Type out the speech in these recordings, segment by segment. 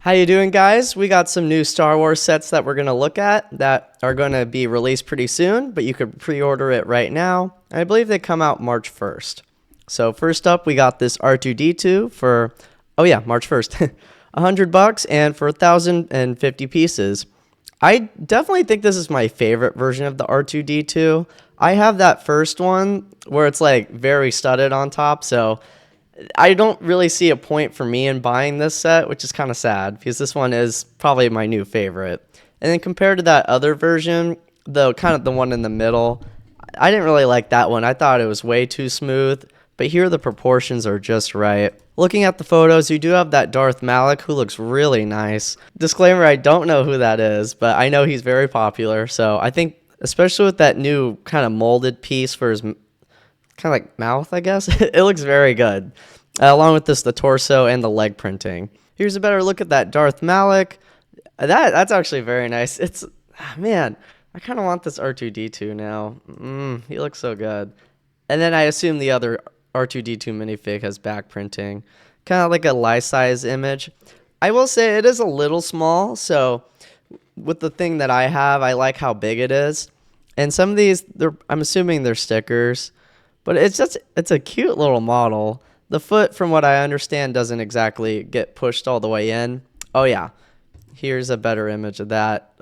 How you doing, guys? We got some new Star Wars sets that we're going to look at that are going to be released pretty soon, but you could pre-order it right now. I believe they come out March 1st. So first up, we got this R2D2 for, oh yeah, March 1st. $100 and for 1,050 pieces. I definitely think this is my favorite version of the R2D2. I have that first one where it's like very studded on top, so I don't really see a point for me in buying this set, which is kind of sad because this one is probably my new favorite. And then compared to that other version, the kind of the one in the middle, I didn't really like that one. I thought it was way too smooth, but here the proportions are just right. Looking at the photos, you do have that Darth Malik who looks really nice. Disclaimer, I don't know who that is, but I know he's very popular. So I think, especially with that new kind of molded piece for his kind of like mouth, I guess. It looks very good. Along with this, the torso and the leg printing. Here's a better look at that Darth Malik. That's actually very nice. It's man, I kind of want this R2D2 now. He looks so good. And then I assume the other R2D2 minifig has back printing, kind of like a life size image. I will say it is a little small, so with the thing that I have, I like how big it is. And some of these, I'm assuming they're stickers. But it's a cute little model. The foot, from what I understand, doesn't exactly get pushed all the way in. Oh yeah, here's a better image of that.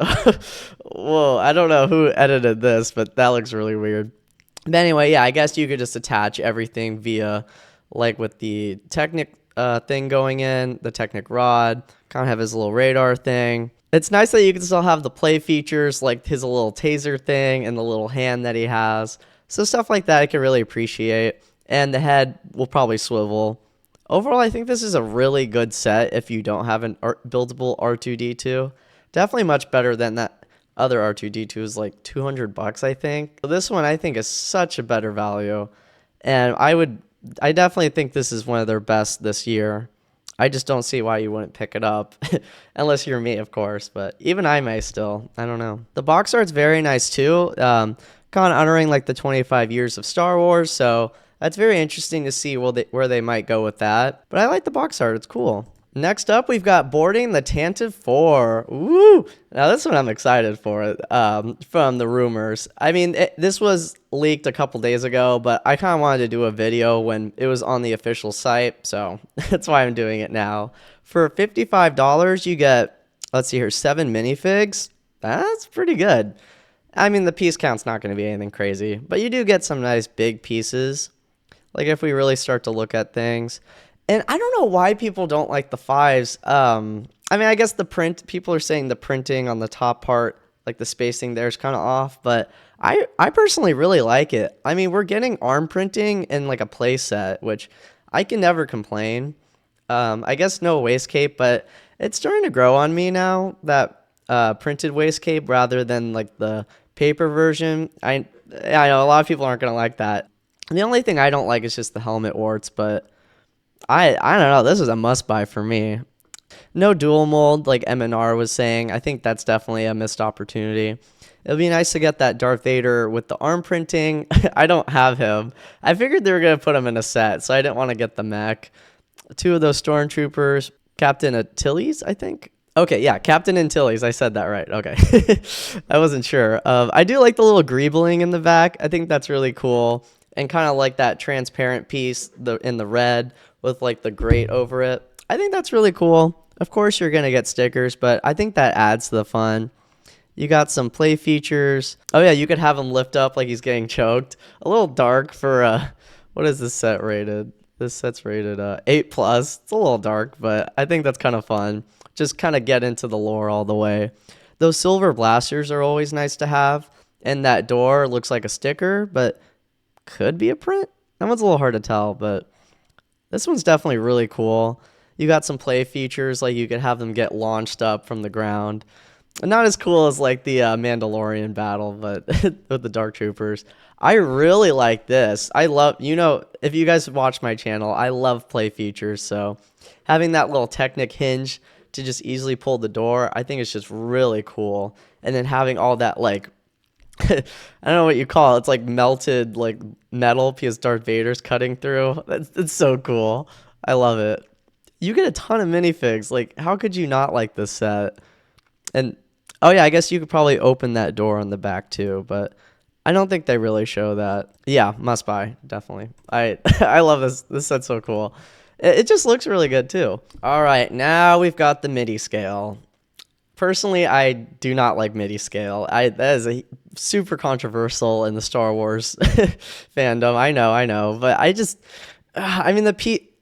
Whoa, I don't know who edited this, but that looks really weird. But anyway, yeah, I guess you could just attach everything via, like with the Technic thing going in, the Technic rod, kind of have his little radar thing. It's nice that you can still have the play features, like his little taser thing and the little hand that he has. So stuff like that I can really appreciate. And the head will probably swivel. Overall, I think this is a really good set if you don't have an buildable R2D2. Definitely much better than that other R2D2 is like $200, I think. This one I think is such a better value. And I definitely think this is one of their best this year. I just don't see why you wouldn't pick it up. Unless you're me, of course. But even I may still. I don't know. The box art's very nice too. Kind of honoring like the 25 years of Star Wars. So that's very interesting to see where they might go with that. But I like the box art. It's cool. Next up, we've got boarding the Tantive IV. Woo! Now this one I'm excited for from the rumors. I mean, this was leaked a couple days ago, but I kind of wanted to do a video when it was on the official site, so that's why I'm doing it now. For $55, you get, let's see here, 7 minifigs. That's pretty good. I mean, the piece count's not going to be anything crazy, but you do get some nice big pieces. Like if we really start to look at things. And I don't know why people don't like the fives. I mean, I guess the print, people are saying the printing on the top part, like the spacing there is kind of off, but I personally really like it. I mean, we're getting arm printing in like a play set, which I can never complain. I guess no waist cape, but it's starting to grow on me now, that printed waist cape rather than like the paper version. I know a lot of people aren't going to like that. The only thing I don't like is just the helmet warts, but I don't know. This is a must buy for me. No dual mold like MNR was saying. I think that's definitely a missed opportunity. It would be nice to get that Darth Vader with the arm printing. I don't have him. I figured they were going to put him in a set, so I didn't want to get the mech. 2 of those stormtroopers. Captain Antilles, I think. Okay, yeah, Captain Antilles. I said that right. Okay. I wasn't sure. I do like the little greebling in the back. I think that's really cool. And kind of like that transparent piece in the red with like the grate over it. I think that's really cool. Of course, you're going to get stickers, but I think that adds to the fun. You got some play features. Oh, yeah, you could have him lift up like he's getting choked. A little dark for, what is this set rated? This set's rated 8+. It's a little dark, but I think that's kind of fun. Just kind of get into the lore all the way. Those silver blasters are always nice to have. And that door looks like a sticker, but could be a print. That one's a little hard to tell, but this one's definitely really cool. You got some play features, like you could have them get launched up from the ground. Not as cool as like the Mandalorian battle, but with the Dark Troopers. I really like this. I love, if you guys watch my channel, I love play features. So having that little Technic hinge to just easily pull the door, I think it's just really cool. And then having all that like, I don't know what you call it. It's like melted like metal because Darth Vader's cutting through. It's so cool. I love it. You get a ton of minifigs. Like, how could you not like this set? And oh yeah, I guess you could probably open that door on the back too, but I don't think they really show that. Yeah, must buy, definitely. I I love this. This set's so cool. It just looks really good too. All right, now we've got the MIDI scale. Personally, I do not like MIDI scale. That is a super controversial in the Star Wars fandom. I know, but I mean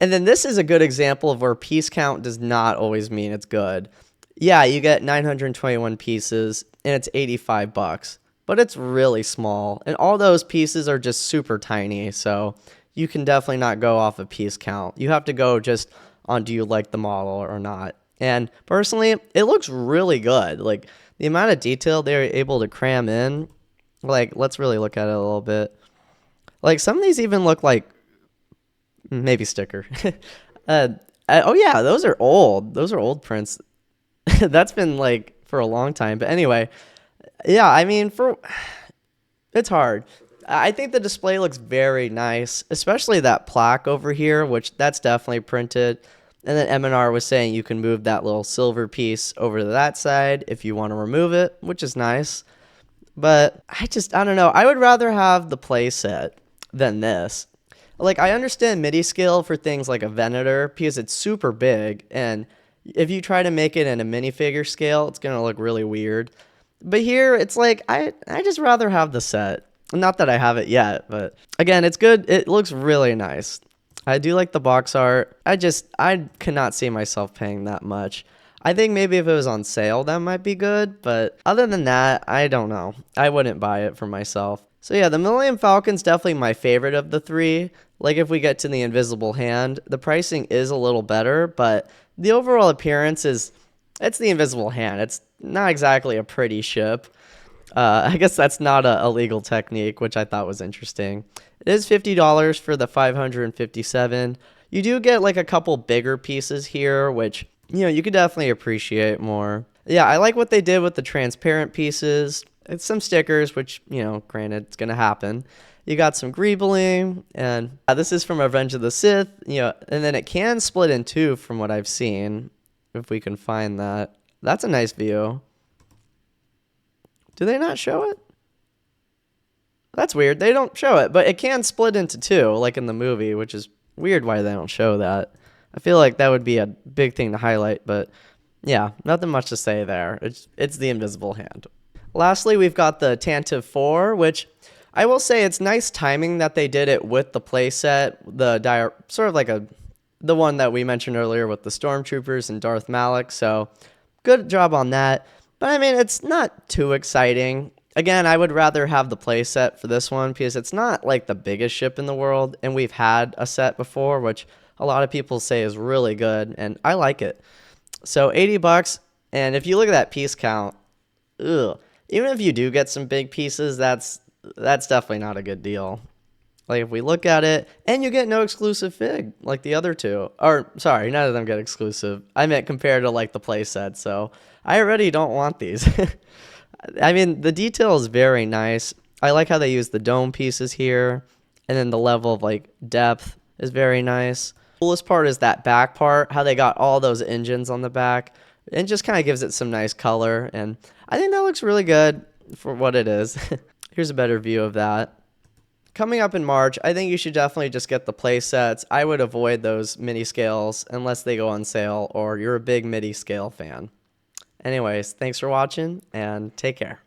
and then this is a good example of where piece count does not always mean it's good. Yeah, you get 921 pieces and it's 85 bucks, but it's really small and all those pieces are just super tiny, so you can definitely not go off of piece count. You have to go just on do you like the model or not. And personally, it looks really good. Like the amount of detail they're able to cram in, like let's really look at it a little bit. Like some of these even look like maybe sticker. uh, oh yeah, those are old. Those are old prints. That's been like for a long time. But anyway, yeah, I mean for it's hard. I think the display looks very nice, especially that plaque over here, which that's definitely printed. And then M&R was saying you can move that little silver piece over to that side if you want to remove it, which is nice. But I don't know. I would rather have the play set than this. Like, I understand MIDI scale for things like a Venator because it's super big. And if you try to make it in a minifigure scale, it's going to look really weird. But here, it's like, I just rather have the set. Not that I have it yet, but again, it's good. It looks really nice. I do like the box art. I cannot see myself paying that much. I think maybe if it was on sale, that might be good. But other than that, I don't know. I wouldn't buy it for myself. So yeah, the Millennium Falcon's definitely my favorite of the three. Like if we get to the Invisible Hand, the pricing is a little better, but the overall appearance it's the Invisible Hand. It's not exactly a pretty ship. I guess that's not a legal technique, which I thought was interesting. It is $50 for the 557. You do get like a couple bigger pieces here, which, you could definitely appreciate more. Yeah, I like what they did with the transparent pieces. It's some stickers, which, granted, it's going to happen. You got some greebling, and this is from Revenge of the Sith, and then it can split in two from what I've seen, if we can find that. That's a nice view. Do they not show it? That's weird. They don't show it, but it can split into two, like in the movie, which is weird why they don't show that. I feel like that would be a big thing to highlight, but yeah, nothing much to say there. It's the Invisible Hand. Lastly, we've got the Tantive IV, which I will say it's nice timing that they did it with the playset, sort of like the one that we mentioned earlier with the Stormtroopers and Darth Malak, so good job on that. But I mean, it's not too exciting. Again, I would rather have the play set for this one because it's not like the biggest ship in the world, and we've had a set before, which a lot of people say is really good, and I like it. So 80 bucks, and if you look at that piece count, ugh, even if you do get some big pieces, that's definitely not a good deal. Like if we look at it, and you get no exclusive fig like the other two. Or sorry, none of them get exclusive. I meant compared to like the play set, so I already don't want these. I mean, the detail is very nice. I like how they use the dome pieces here, and then the level of like depth is very nice. The coolest part is that back part, how they got all those engines on the back. It just kind of gives it some nice color, and I think that looks really good for what it is. Here's a better view of that. Coming up in March, I think you should definitely just get the play sets. I would avoid those mini scales unless they go on sale or you're a big MIDI scale fan. Anyways, thanks for watching and take care.